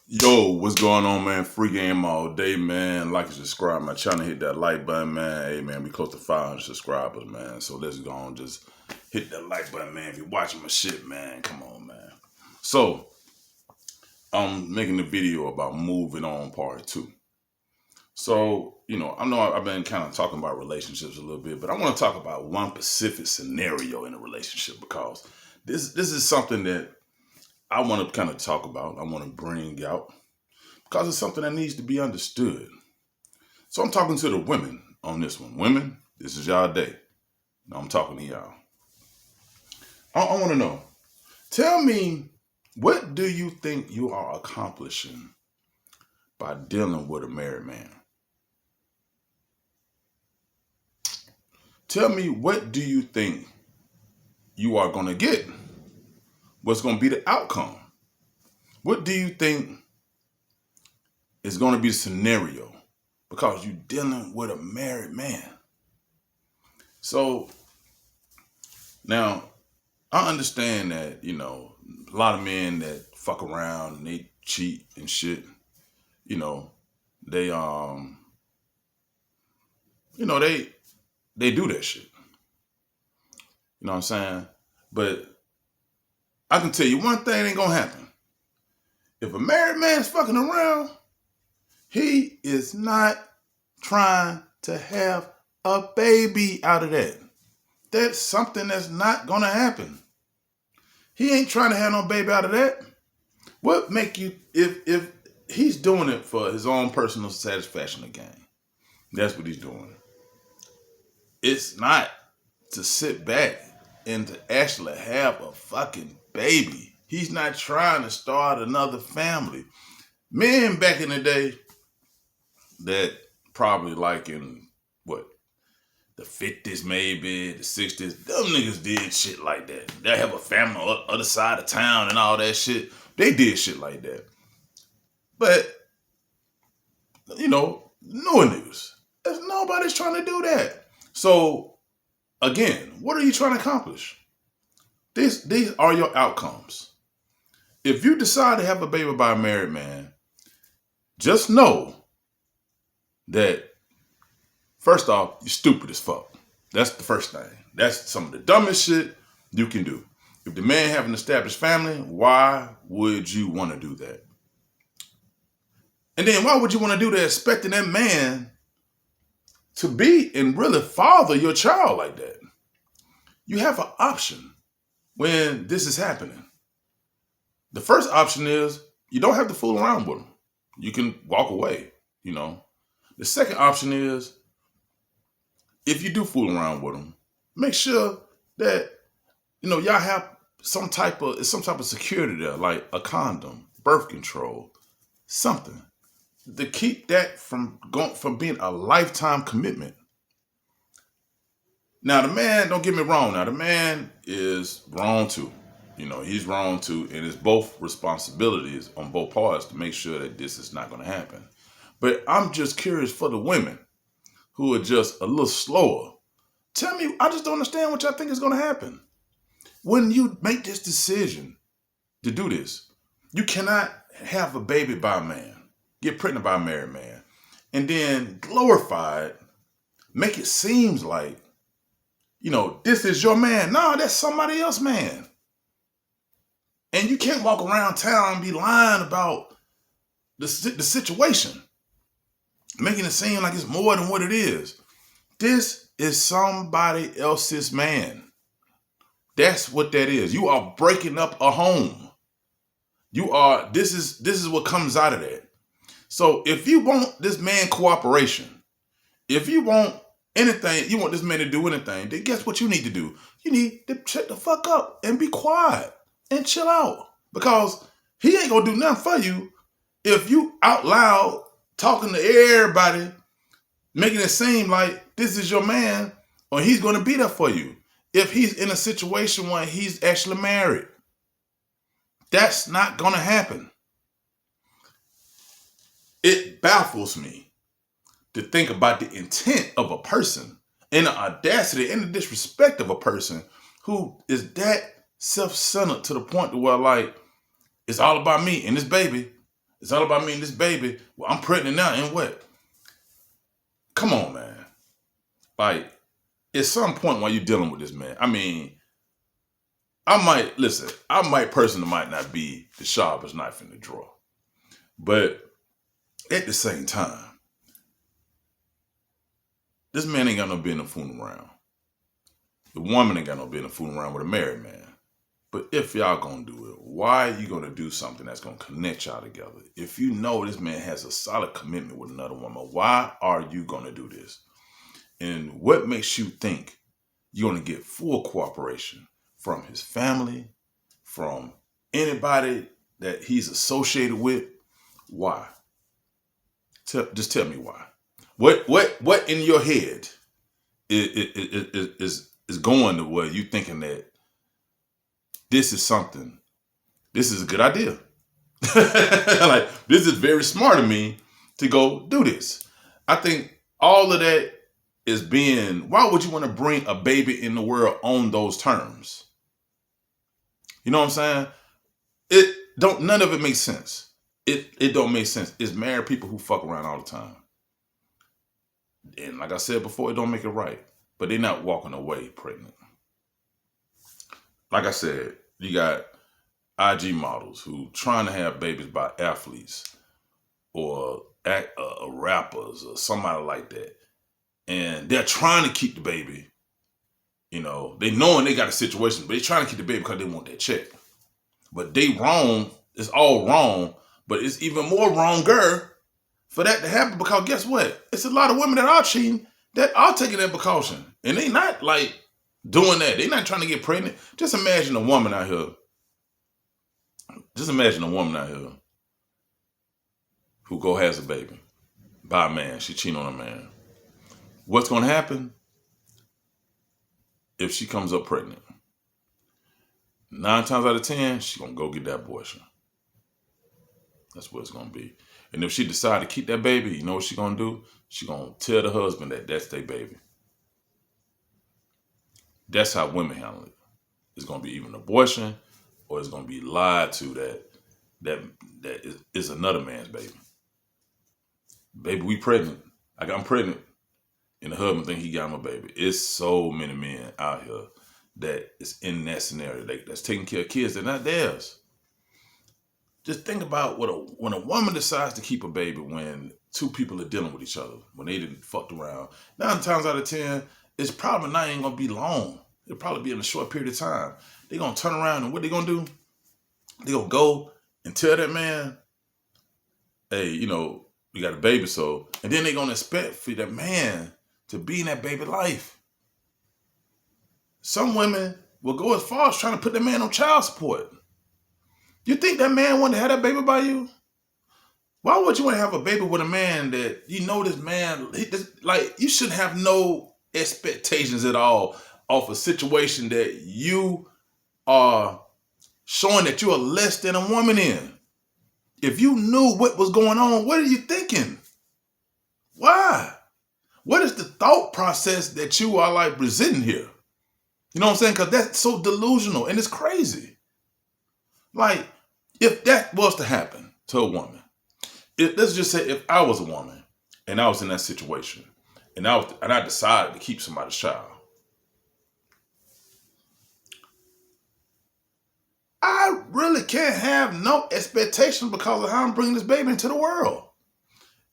Yo, what's going on, man? Free game all day, man. Like and subscribe my channel, hit that like button, man. Hey, man, we close to 500 subscribers, man. So let's go on, just hit that like button, man. If you're watching my shit, man, come on, man. So I'm making a video about moving on part two. So, I know I've been kind of talking about relationships a little bit, but I want to talk about one specific scenario in a relationship because this is something that I want to kind of talk about. I want to bring out because it's something that needs to be understood. So I'm talking to the women on this one. Women, this is y'all day. Now I'm talking to y'all. I want to know. Tell me, what do you think you are accomplishing by dealing with a married man? Tell me, what do you think you are going to get? What's going to be the outcome? What do you think is going to be the scenario? Because you're dealing with a married man. So now I understand that, a lot of men that fuck around and they cheat and shit, they they do that shit. You know what I'm saying? But I can tell you one thing ain't gonna happen. If a married man's fucking around, he is not trying to have a baby out of that. That's something that's not gonna happen. He ain't trying to have no baby out of that. What make you, if he's doing it for his own personal satisfaction again, that's what he's doing. It's not to sit back and to actually have a fucking baby. He's not trying to start another family. Men back in the day that probably like in what, the 50s maybe, the 60s, them niggas did shit like that. They have a family on the other side of town and all that shit. They did shit like that. But, newer niggas, nobody's trying to do that. So, again, what are you trying to accomplish? These are your outcomes. If you decide to have a baby by a married man, just know that, first off, you're stupid as fuck. That's the first thing. That's some of the dumbest shit you can do. If the man have an established family, why would you want to do that? And then why would you want to do that expecting that man to be and really father your child like that? You have an option when this is happening. The first option is you don't have to fool around with him. You can walk away, The second option is, if you do fool around with him, make sure that, y'all have some type of security there, like a condom, birth control, something to keep that from being a lifetime commitment. Now, the man, don't get me wrong. Now, the man is wrong too. He's wrong too, and it's both responsibilities on both parts to make sure that this is not going to happen. But I'm just curious for the women who are just a little slower. Tell me, I just don't understand what y'all think is going to happen. When you make this decision to do this, you cannot have a baby by a man, get pregnant by a married man, and then glorify it, make it seem like, this is your man. No, that's somebody else's man. And you can't walk around town and be lying about the situation, making it seem like it's more than what it is. This is somebody else's man. That's what that is. You are breaking up a home. This is what comes out of that. So if you want this man cooperation, if you want anything, you want this man to do anything, then guess what you need to do? You need to shut the fuck up and be quiet and chill out. Because he ain't gonna do nothing for you if you out loud talking to everybody, making it seem like this is your man, or he's gonna be there for you. If he's in a situation where he's actually married, that's not gonna happen. It baffles me to think about the intent of a person and the audacity and the disrespect of a person who is that self-centered to the point to where, like, it's all about me and this baby. It's all about me and this baby. Well, I'm pregnant now, and what? Come on, man. Like, at some point while you're dealing with this man, I mean, I might personally might not be the sharpest knife in the drawer. But at the same time, this man ain't got no business fooling around. The woman ain't got no business fooling around with a married man. But if y'all gonna do it, why are you gonna do something that's gonna connect y'all together? If you know this man has a solid commitment with another woman, why are you gonna do this? And what makes you think you're gonna get full cooperation from his family, from anybody that he's associated with? Why? Just tell me why. What in your head is going to where you thinking that this is a good idea? Like, this is very smart of me to go do this. I think all of that is why would you want to bring a baby in the world on those terms? You know what I'm saying? None of it makes sense. It don't make sense. It's married people who fuck around all the time. And like I said before, it don't make it right. But they're not walking away pregnant. Like I said, you got IG models who trying to have babies by athletes or rappers or somebody like that. And they're trying to keep the baby. You know, they knowing they got a situation, but they trying to keep the baby because they want that check. But they wrong. It's all wrong. But it's even more wronger for that to happen, because guess what? It's a lot of women that are cheating that are taking that precaution. And they not like doing that. They're not trying to get pregnant. Just imagine a woman out here. Who go has a baby by a man. She cheating on a man. What's going to happen if she comes up pregnant? 9 times out of 10, she's going to go get that abortion. That's what it's going to be. And if she decide to keep that baby, you know what she's going to do? She's going to tell the husband that that's their baby. That's how women handle it. It's going to be even abortion, or it's going to be lied to that is another man's baby. Baby, we pregnant. I'm pregnant. And the husband think he got him a baby. It's so many men out here that is in that scenario. That's taking care of kids. They're not theirs. Just think about when a woman decides to keep a baby when 2 people are dealing with each other, when they didn't fucked around. 9 times out of 10, it's probably not even going to be long. It'll probably be in a short period of time. They're going to turn around, and what they're going to do? They're going to go and tell that man, hey, you know, we got a baby, so, and then they're going to expect for that man to be in that baby life. Some women will go as far as trying to put that man on child support. You think that man wanted to have that baby by you? Why would you want to have a baby with a man that you know this man, you shouldn't have no expectations at all of a situation that you are showing that you are less than a woman in. If you knew what was going on, what are you thinking? Why? What is the thought process that you are like presenting here? You know what I'm saying? Because that's so delusional and it's crazy. Like, if that was to happen to a woman, let's just say if I was a woman and I was in that situation and I decided to keep somebody's child, I really can't have no expectation because of how I'm bringing this baby into the world.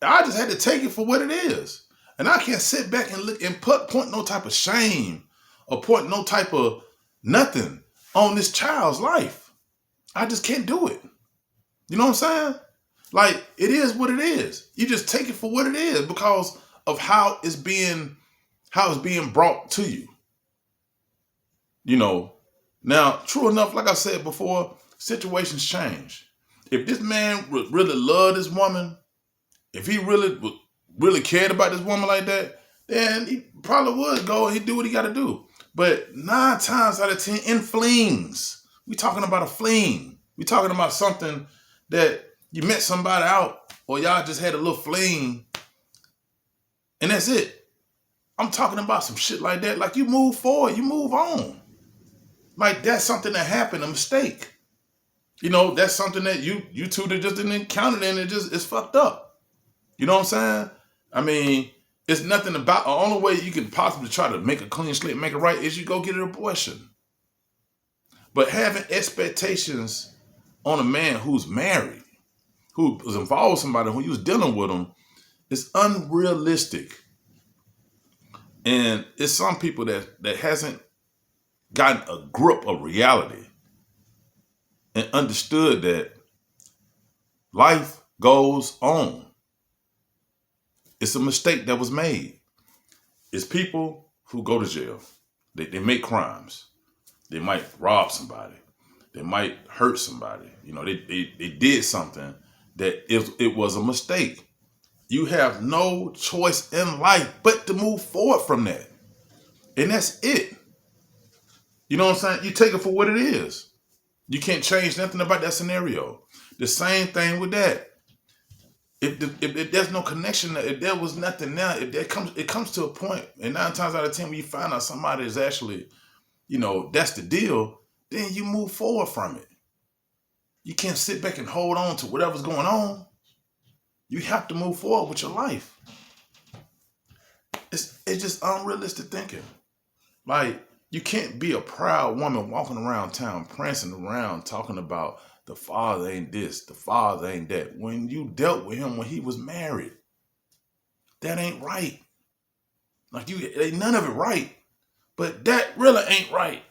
I just had to take it for what it is. And I can't sit back and look and point no type of shame or point no type of nothing on this child's life. I just can't do it. You know what I'm saying? Like, it is what it is. You just take it for what it is because of how it's being brought to you. You know, now, true enough, like I said before, situations change. If this man really loved this woman, if he really cared about this woman like that, then he probably would go and he'd do what he got to do. But 9 times out of 10, in flings, we talking about a fling. We talking about something that you met somebody out or y'all just had a little fling and that's it. I'm talking about some shit like that. Like, you move forward, you move on. Like, that's something that happened, a mistake. You know, that's something that you two that just didn't encounter it, and it's fucked up. You know what I'm saying? I mean, it's nothing about the only way you can possibly try to make a clean slate, make it right, is you go get an abortion. But having expectations on a man who's married, who was involved with somebody, who you was dealing with them, is unrealistic. And it's some people that hasn't gotten a grip of reality and understood that life goes on. It's a mistake that was made. It's people who go to jail. They make crimes. They might rob somebody. They might hurt somebody. You know, they did something that it was a mistake. You have no choice in life but to move forward from that. And that's it. You know what I'm saying? You take it for what it is. You can't change nothing about that scenario. The same thing with that. If there's no connection, if there was nothing now, it comes to a point, and 9 times out of 10, when you find out somebody is actually, you know, that's the deal, then you move forward from it. You can't sit back and hold on to whatever's going on. You have to move forward with your life. It's just unrealistic thinking. Like, you can't be a proud woman walking around town, prancing around, talking about the father ain't this, the father ain't that. When you dealt with him when he was married, that ain't right. Like, ain't none of it right, but that really ain't right.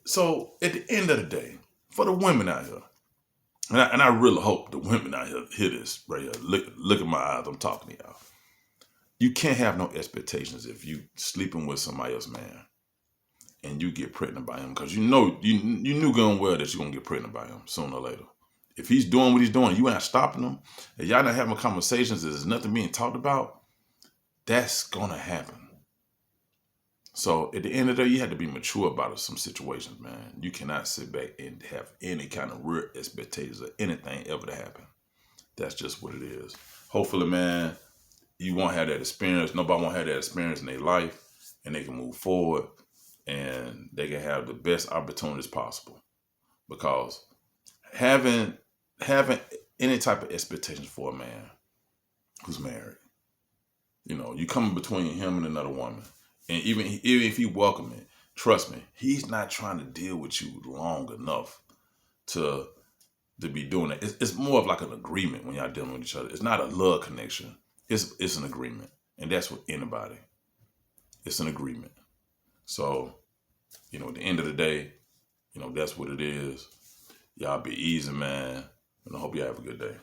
So at the end of the day, for the women out here, and I really hope the women out here hear this right here. Look at my eyes. I'm talking to y'all. You can't have no expectations if you sleeping with somebody else, man, and you get pregnant by him, because you knew going well that you're gonna get pregnant by him sooner or later. If he's doing what he's doing, you ain't stopping him, and y'all not having conversations, there's nothing being talked about, that's gonna happen. So at the end of the day, you have to be mature about some situations, man. You cannot sit back and have any kind of real expectations of anything ever to happen. That's just what it is. Hopefully, man, you won't have that experience. Nobody won't have that experience in their life, and they can move forward, and they can have the best opportunities possible. Because having any type of expectations for a man who's married, you know, you come between him and another woman, and even if he welcome it, trust me, he's not trying to deal with you long enough to be doing it. It's more of like an agreement when y'all dealing with each other. It's not a love connection. It's an agreement, and that's with anybody. It's an agreement. So, you know, at the end of the day, you know, that's what it is. Y'all be easy, man, and I hope y'all have a good day.